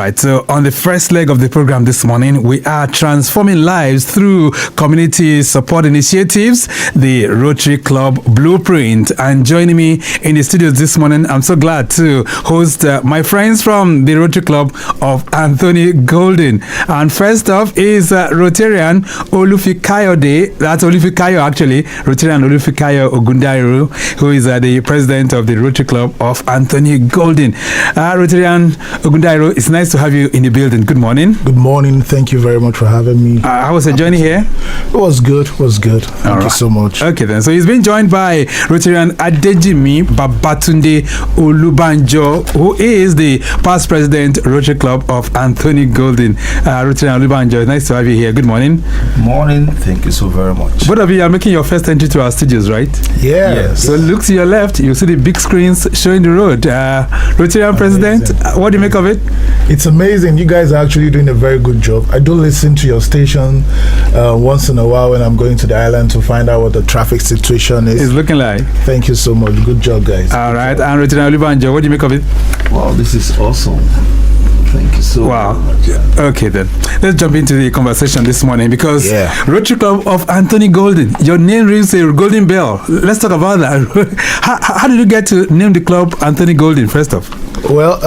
right, so on the first leg of the program this morning, we are transforming lives through community support initiatives, the Rotary Club Blueprint. And joining me in the studios this morning, I'm so glad to host my friends from the Rotary Club of Anthony Golden. And first off is Rotarian Olufikayode, that's Olufikayo actually, Rotarian Olufikayo Ogundairo, who is the president of the Rotary Club of Anthony Golden. Rotarian Ogundairo, it's nice to have you in the building. Good morning. Good morning. Thank you very much for having me. How was the journey here? It was good. Thank you so much. Okay then. So he's been joined by Rotarian Adejimi Babatunde Olubanjo, who is the past president Rotary Club of Anthony Golden. Rotarian Olubanjo, nice to have you here. Good morning. Morning. Thank you so very much. Both of you are making your first entry to our studios, right? Yeah. Yes. So look to your left, you see the big screens showing the road. Rotarian president, what do you make of it? It's amazing. You guys are actually doing a very good job. I do listen to your station once in a while when I'm going to the island to find out what the traffic situation is. It's looking like. Thank you so much. Good job, guys. All right. And Rotarian Olubanjo, what do you make of it? Wow, this is awesome. Thank you so much. Okay then, let's jump into the conversation this morning because Rotary Club of Anthony Golden, your name rings a golden bell. Let's talk about that. How did you get to name the club Anthony Golden first off? Well,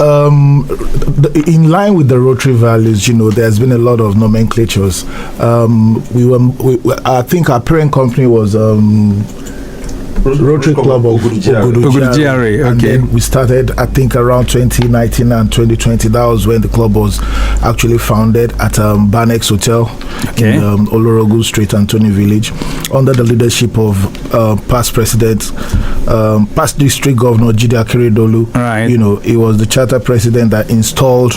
in line with the Rotary values, there's been a lot of nomenclatures. I think our parent company was Rotary Club of Ogudujare. And then we started, I think, around 2019 and 2020. That was when the club was actually founded at Banex Hotel in Olorogu Street, Anthony Village, under the leadership of past president, past district governor Jide Akeredolu. Right. He was the charter president that installed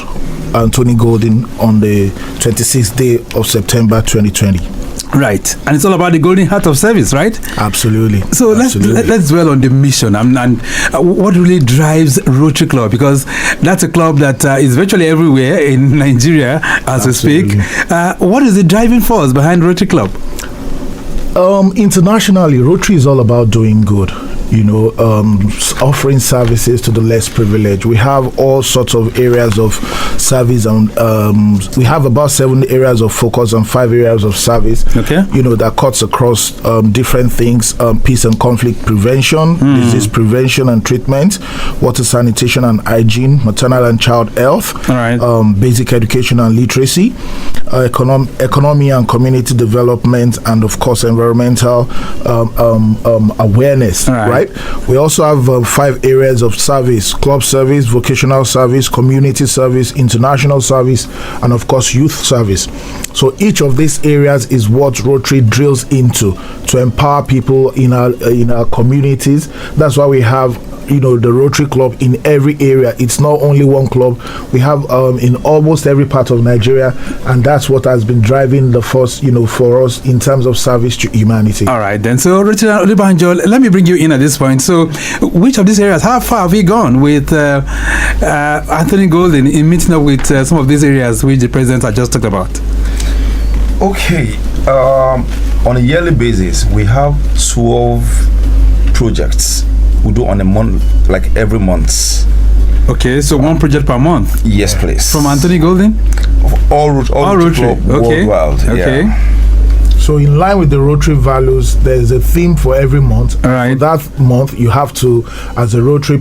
Anthony Golden on the 26th day of September 2020. Right, and it's all about the golden heart of service, right? Absolutely. So let's dwell on the mission and what really drives Rotary Club, because that's a club that is virtually everywhere in Nigeria as we speak. What is the driving force behind Rotary Club? Internationally, Rotary is all about doing good. Offering services to the less privileged. We have all sorts of areas of service, and we have about 7 areas of focus and 5 areas of service. That cuts across different things: peace and conflict prevention, disease prevention and treatment, water sanitation and hygiene, maternal and child health, basic education and literacy, economy and community development, and of course environmental awareness. Right. We also have 5 areas of service: club service, vocational service, community service, international service, and of course youth service. So each of these areas is what Rotary drills into to empower people in our communities. That's why we have the Rotary Club in every area. It's not only one club. We have in almost every part of Nigeria, and that's what has been driving the force for us in terms of service to humanity. All right then. So Rotarian Olubanjo, let me bring you in at this point. So which of these areas, how far have we gone with Anthony Golden in meeting up with some of these areas which the president had just talked about? Okay, on a yearly basis we have 12 projects we do on a month, like every month. Okay, so one project per month? Yes, please. From Anthony Golden? All Rotary. Worldwide. Okay. So in line with the Rotary values, there's a theme for every month. All right. For that month, you have to, as a Rotary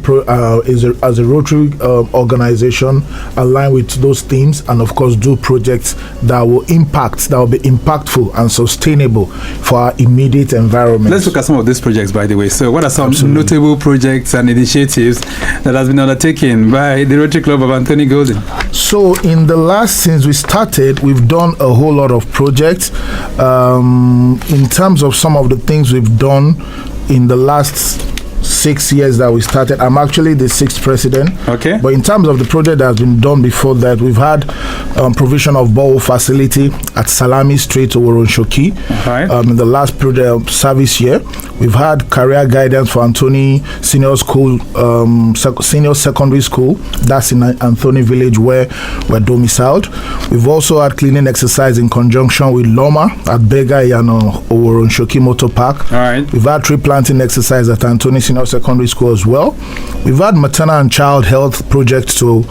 organization, align with those themes, and of course do projects that will be impactful and sustainable for our immediate environment. Let's look at some of these projects, by the way. So what are some notable projects and initiatives that has been undertaken by the Rotary Club of Anthony Golden? So since we started, we've done a whole lot of projects. In terms of some of the things we've done in the last 6 years that we started, I'm actually the 6th president. Okay. But in terms of the project that has been done before that, we've had provision of borehole facility at Salami Street, Oworonshoki. In the last project service year, we've had career guidance for Anthony Senior School, Senior Secondary School. That's in Anthony Village where we're domiciled. We've also had cleaning exercise in conjunction with Loma at Bega Yano Oworonshoki Motor Park. All right. We've had tree planting exercise at Anthony Senior Senior Secondary School as well. We've had maternal and child health projects to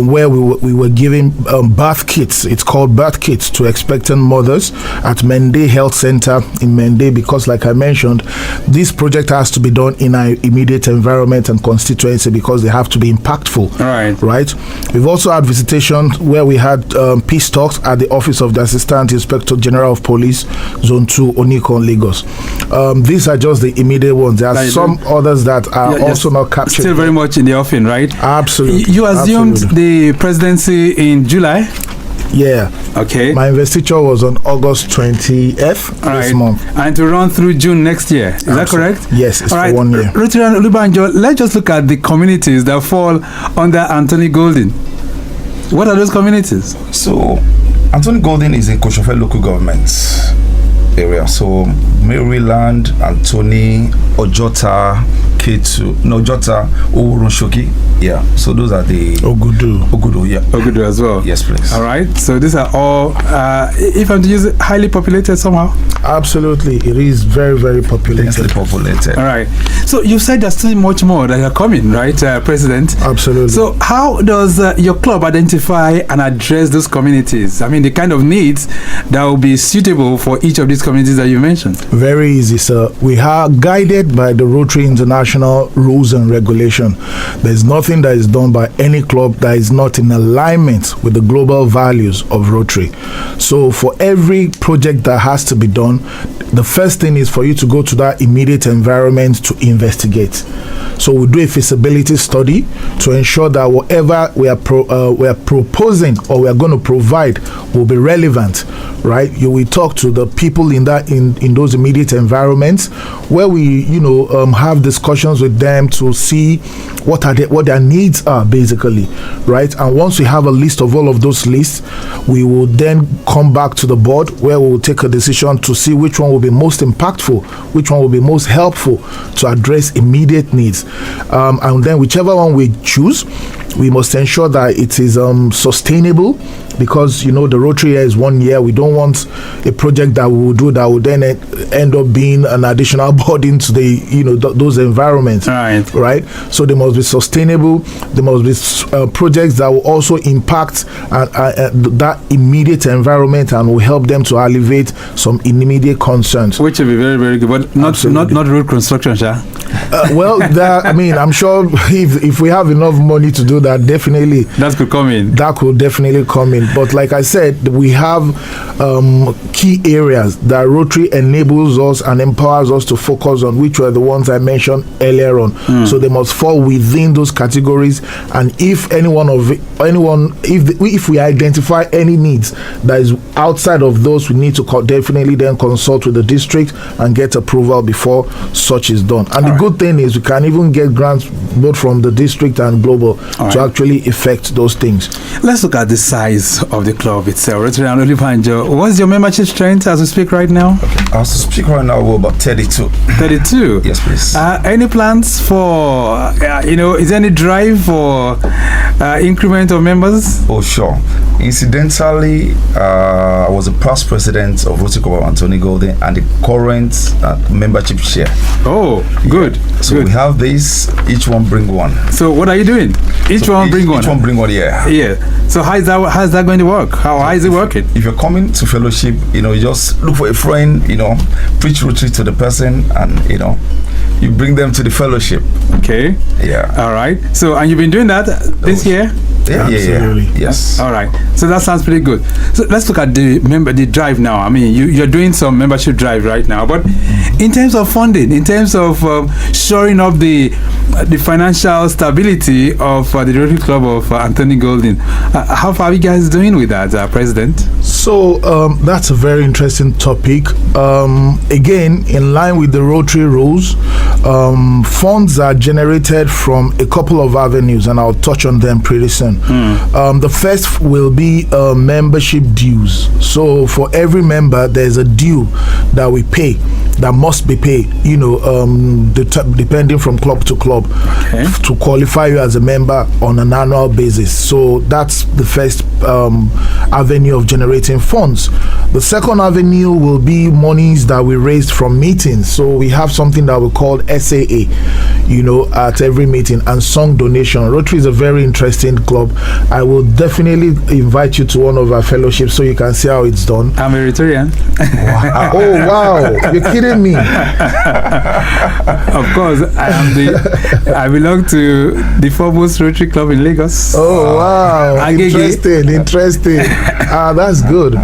where we were giving birth kits. It's called birth kits to expectant mothers at Mende Health Center in Mende, because like I mentioned, this project has to be done in our immediate environment and constituency because they have to be impactful. Right. We've also had visitation where we had peace talks at the office of the Assistant Inspector General of Police, Zone 2, Oniko, Lagos. These are just the immediate ones. There are some others that are also not captured. Still very much in the offing, right? Absolutely. You assumed the presidency in July? Yeah. Okay. My investiture was on August 20th this month. And to run through June next year. Is that correct? Yes, it's for 1 year. Rotary and Olubanjo, let's just look at the communities that fall under Anthony Golden. What are those communities? So, Anthony Golden is in Koshofe local government area. So, Maryland, Anthony, Ojota, Ojota, Oronshoki. Yeah, so those are the Ogudu, yeah. Ogudu as well. Yes, please. All right. So these are all, if I'm to use it, highly populated somehow. Absolutely, it is very, very populated. Densely populated. All right. So you said there's still much more that are coming, right, President? Absolutely. So how does your club identify and address those communities? I mean, the kind of needs that will be suitable for each of these communities that you mentioned. Very easy, sir. We are guided by the Rotary International rules and regulation. There's nothing that is done by any club that is not in alignment with the global values of Rotary. So for every project that has to be done, the first thing is for you to go to that immediate environment to investigate. So we do a feasibility study to ensure that whatever we are proposing or we are going to provide will be relevant, right? You will talk to the people in those immediate environments where we have discussions with them to see what their needs are, basically, right? And once we have a list of all of those lists, we will then come back to the board where we will take a decision to see which one will be most impactful, which one will be most helpful to address immediate needs. And then whichever one we choose, we must ensure that it is sustainable, because the Rotary year is 1 year. We don't want a project that we will do that will then end up being an additional burden to the those environments. Right. So they must be sustainable. There must be projects that will also impact that immediate environment and will help them to alleviate some immediate concerns. Which will be very, very good, but not road construction, sir. Well, I'm sure if we have enough money to do that, definitely that could come in. That could definitely come in. But like I said, we have key areas that Rotary enables us and empowers us to focus on, which were the ones I mentioned earlier on. So they must fall within those categories. And if if we identify any needs that is outside of those, we need to definitely then consult with the district and get approval before such is done. And the good thing is we can even get grants both from the district and global to actually effect those things. Let's look at the size of the club itself. Rotary and Olubanjo, what's your membership strength as we speak right now? Okay. As we speak right now, we're about 32. 32? Yes, please. Any plans for, is there any drive for increment of members? Oh, sure. Incidentally, I was a past president of Rotary Club Anthony Golden and the current membership chair. Oh, good. Yeah. So we have this, each one bring one. So what are you doing? Each one bring one? Each one bring one, yeah. Yeah. So how is that going to work? How is it working? If you're coming to fellowship, you just look for a friend, preach Rotary to the person, and you bring them to the fellowship. Okay. Yeah. All right. So, and you've been doing that this year? Yeah. Yes. All right. So that sounds pretty good. So let's look at the drive now. I mean, you're doing some membership drive right now, but in terms of funding, in terms of shoring up the financial stability of the Rotary Club of Anthony Golden, how far are you guys doing with that, President? So that's a very interesting topic. Again, in line with the Rotary rules, funds are generated from a couple of avenues, and I'll touch on them pretty soon. The first will be membership dues. So for every member, there's a due that we pay, that must be paid, depending from club to club, to qualify you as a member on an annual basis. So that's the first avenue of generating funds. The second avenue will be monies that we raised from meetings. So we have something that we call SAA, at every meeting, and song donation. Rotary is a very interesting club. I will definitely invite you to one of our fellowships so you can see how it's done. I'm a Rotarian. Wow. Oh wow, you're kidding me. Of course, I belong to the foremost Rotary Club in Lagos. Oh wow, interesting. That's good.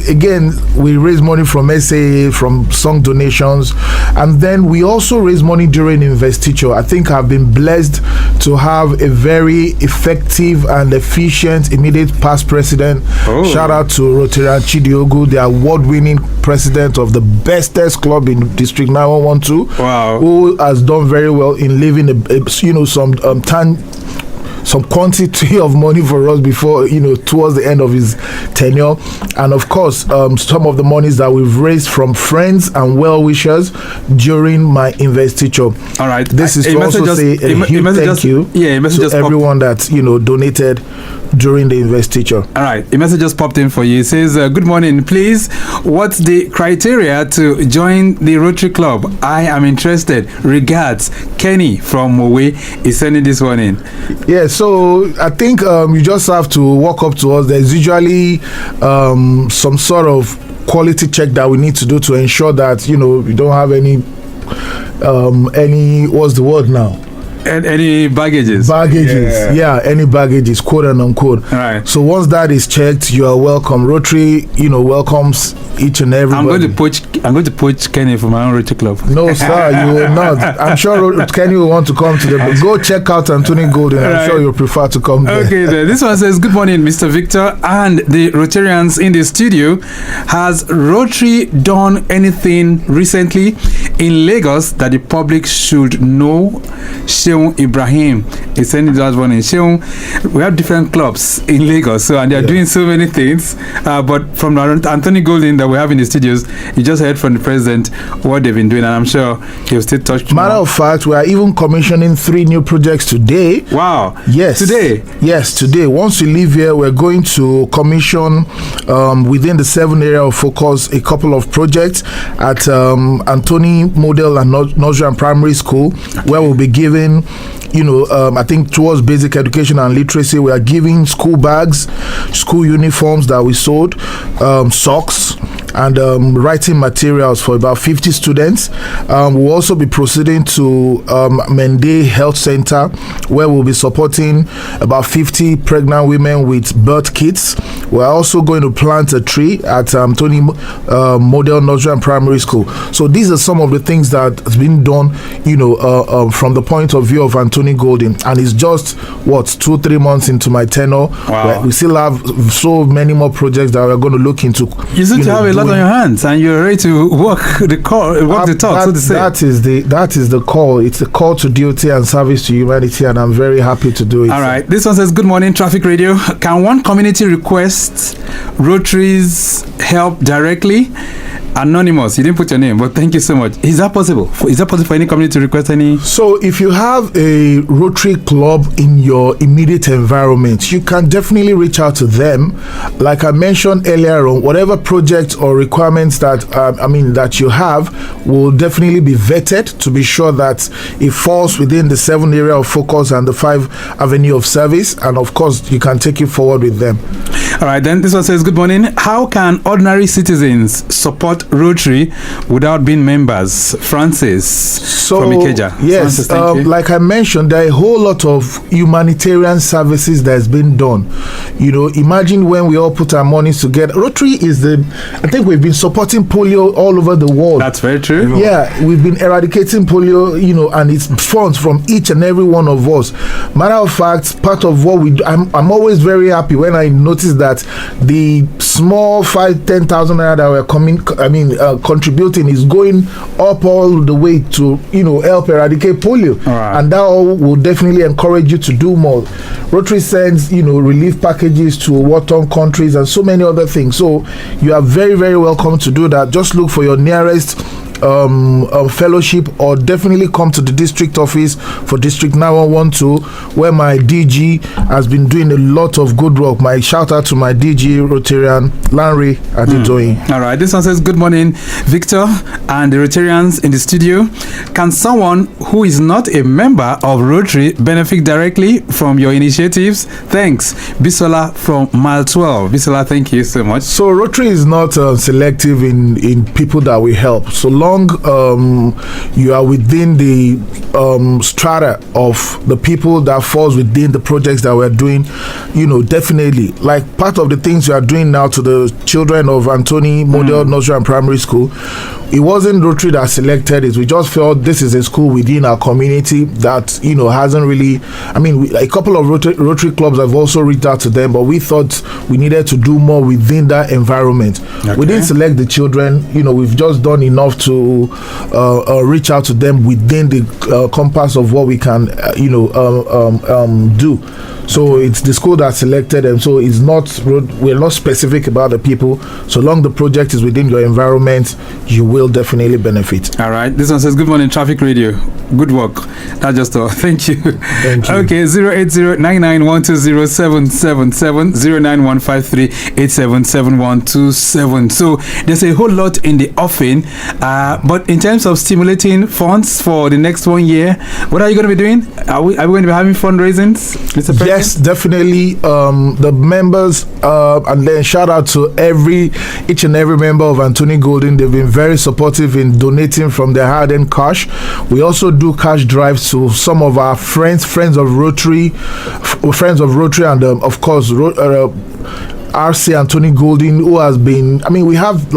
Again, we raise money from SAA, from song donations, and then we also raise money during investiture. I think I've been blessed to have a very effective and efficient immediate past president. Shout out to Rotarian Chidiogu, the award-winning president of the bestest club in District 9112. Wow. Who has done very well in leaving some quantity of money for us before, towards the end of his tenure. And of course, some of the monies that we've raised from friends and well-wishers during my investiture. All right. This is to also say a huge thank you to everyone that, donated during the investiture. All right. A message just popped in for you. It says, good morning. Please, what's the criteria to join the Rotary Club? I am interested. Regards, Kenny from Mowe is sending this one in. Yes. So I think you just have to walk up to us. There's usually some sort of quality check that we need to do to ensure that you don't have any what's the word now? Any baggages? Yeah, any baggages, quote and unquote. All right. So once that is checked, you are welcome. Rotary, welcomes each and everybody. I'm going to poach Kenny from my own Rotary Club. No, sir, you will not. I'm sure Kenny will want to come to the. Go check out Anthony Golden. I'm sure you'll prefer to come there. Okay, then. This one says, good morning, Mr. Victor and the Rotarians in the studio. Has Rotary done anything recently in Lagos that the public should know? Ibrahim is sending that one in. We have different clubs in Lagos, and they are doing so many things. But from Anthony Golden that we have in the studios, you just heard from the president what they've been doing, and I'm sure he'll still touch. Matter of fact, we are even commissioning 3 new projects today. Wow! Yes, today. Yes, today. Once we leave here, we're going to commission within the 7 area of focus a couple of projects at Anthony Model and Nursery and Primary School, where we'll be giving, I think towards basic education and literacy, we are giving school bags, school uniforms that we sold, socks, and writing materials for about 50 students. We'll also be proceeding to Mende Health Center, where we'll be supporting about 50 pregnant women with birth kits. We're also going to plant a tree at Tony Model Nursery and Primary School. So these are some of the things that has been done, from the point of view of Anthony Golden. And it's just, 2-3 months into my tenure. Wow. We still have so many more projects that we're going to look into. You seem to have a lot on your hands, and you're ready to walk the talk, so to say. That is the call. It's a call to duty and service to humanity, and I'm very happy to do it. All right. This one says, good morning, Traffic Radio. Can one community request Rotary's help directly? Anonymous, you didn't put your name, but thank you so much. Is that possible? Is that possible for any community to request any? So if you have a Rotary Club in your immediate environment, you can definitely reach out to them. Like I mentioned earlier on, whatever projects or requirements that that you have will definitely be vetted to be sure that it falls within the 7 area of focus and the 5 avenue of service, and of course you can take it forward with them. All right, then this one says, good morning. How can ordinary citizens support Rotary without being members? Francis from Ikeja. Yes, Francis, like I mentioned, there are a whole lot of humanitarian services that has been done. Imagine when we all put our monies together. Rotary is I think we've been supporting polio all over the world. That's very true. Yeah, we've been eradicating polio, and it's funds from each and every one of us. Matter of fact, part of what we do, I'm always very happy when I notice that the small 5,000-10,000 naira that we're contributing is going up all the way to help eradicate polio, and that all will definitely encourage you to do more. Rotary sends relief packages to war-torn countries and so many other things. So you are very, very welcome to do that. Just look for your nearest fellowship, or definitely come to the district office for district 9112, where my DG has been doing a lot of good work. My shout out to my DG Rotarian Lanre Adedoyin. All right, this one says, good morning, Victor and the Rotarians in the studio. Can someone who is not a member of Rotary benefit directly from your initiatives? Thanks, Bisola from Mile 12. Bisola, thank you so much. So Rotary is not selective in people that we help. So long you are within the strata of the people that falls within the projects that we're doing, definitely, like part of the things we are doing now to the children of Anthony Model Nursery and Primary School. It wasn't Rotary that selected it. We just felt this is a school within our community that hasn't really, a couple of Rotary clubs have also reached out to them, but we thought we needed to do more within that environment. We didn't select the children. We've just done enough to reach out to them within the compass of what we can do. So it's the school that selected them. So it's not, we're not specific about the people. So long the project is within your environment, you will definitely benefit. All right. This one says, good morning, Traffic Radio. Good work. That's just all. Thank you. Thank you. Okay, 080-99120777, 09153-877-7127. So there's a whole lot in the offing. But in terms of stimulating funds for the next 1 year, what are you going to be doing? Are we going to be having fundraisings, Mr. President? Yes, definitely. The members, and then shout out to each and every member of Anthony Golden. They've been very supportive in donating from their hard-earned cash. We also do cash drives to some of our friends of Rotary, and of course RC Anthony Golden, who has been. We have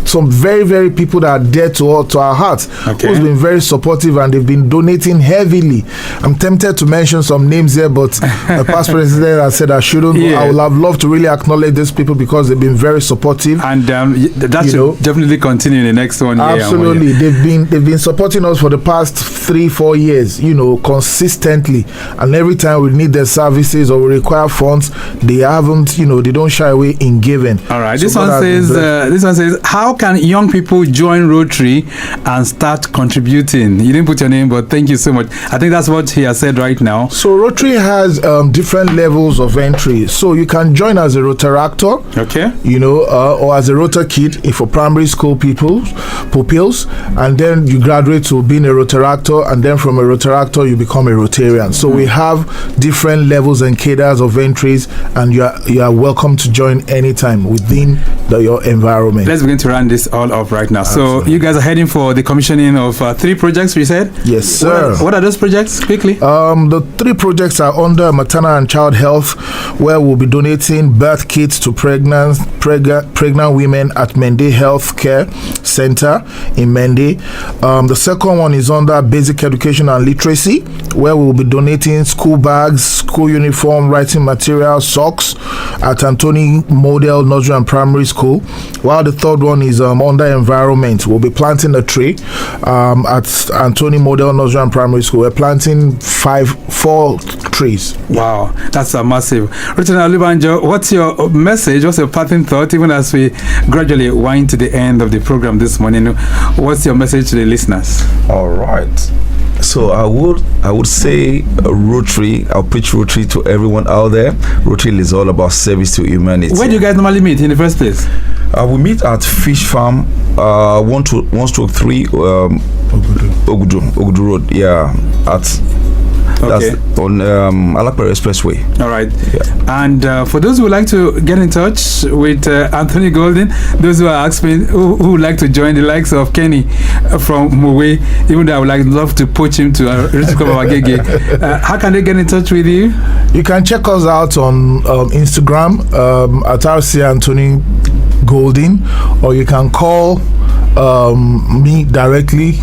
some very, very people that are dear to our hearts, who's been very supportive, and they've been donating heavily. I'm tempted to mention some names here, but the past president has said I shouldn't. I would have loved to really acknowledge these people because they've been very supportive, and that should definitely continue in the next 1 year. Absolutely, they've been supporting us for the past 3-4 years, consistently, and every time we need their services or we require funds, they haven't, they don't shy away in giving. All right, this one says, how can young people join Rotary and start contributing? You didn't put your name, but thank you so much. I think that's what he has said right now. So Rotary has different levels of entry. So you can join as a Rotaractor, or as a Rota Kid for primary school pupils, and then you graduate to being a Rotaractor, and then from a Rotaractor you become a Rotarian. So we have different levels and cadres of entries, and you are welcome to join anytime within your environment. Let's begin to run this all up right now. Absolutely. So you guys are heading for the commissioning of 3 projects, we said? Yes, sir. What are those projects, quickly? The 3 projects are under maternal and child health, where we'll be donating birth kits to pregnant women at Mende Health Care Center in Mende. The second one is under basic education and literacy, where we'll be donating school bags, school uniform, writing material, socks at Anthony Model Nursery and Primary School, while the third one is under environment. We'll be planting a tree at Anthony Model Nursery and Primary School. We're planting 4 trees. Wow, that's a massive. Rotary Olubanjo, what's your message? What's your parting thought, even as we gradually wind to the end of the program this morning? What's your message to the listeners? All right. So I would say Rotary. I'll preach Rotary to everyone out there. Rotary is all about service to humanity. Where do you guys normally meet in the first place? We meet at Fish Farm, 1-3 Ogudu Road. Yeah, that's on Alakpere Expressway. All right. Yeah. And for those who would like to get in touch with Anthony Golden, those who are asking who would like to join the likes of Kenny from Mowe, even though I would love to poach him to Rotary Club Agege, how can they get in touch with you? You can check us out on Instagram at RC Anthony Golden, or you can call me directly,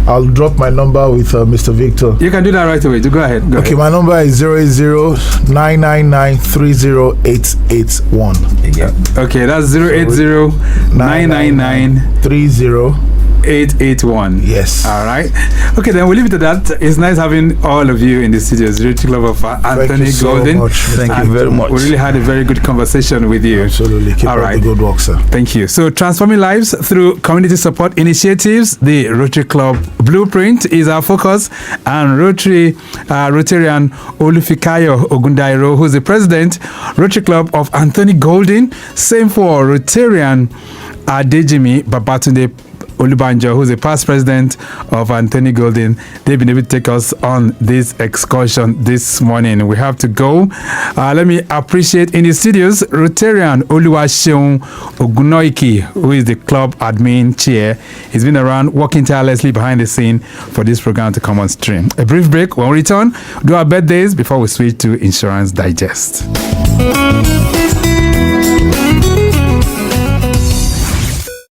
I'll drop my number with Mr. Victor. You can do that right away. Go ahead. Go ahead. My number is 080-999-30881. Yeah. Okay, that's 080-999-30881. Yes. All right. Okay, then we'll leave it at that. It's nice having all of you in the studios. Rotary Club of Anthony Thank you so Golden. much. Thank you very much. We really had a very good conversation with you. Absolutely. Keep All up right. the good work, sir. Thank you. So, transforming lives through community support initiatives, the Rotary Club Blueprint is our focus. And Rotarian Olufikayo Ogundairo, who's the president, Rotary Club of Anthony Golden. Same for Rotarian Adejimi Babatunde Olubanjo, who's the past president of Anthony Golden. They've been able to take us on this excursion this morning. We have to go. Let me appreciate in the studios Rotarian Oluwaseun Ogunoiki, who is the club admin chair. He's been around working tirelessly behind the scene for this program to come on stream. A brief break. When we return, do our birthdays before we switch to Insurance Digest.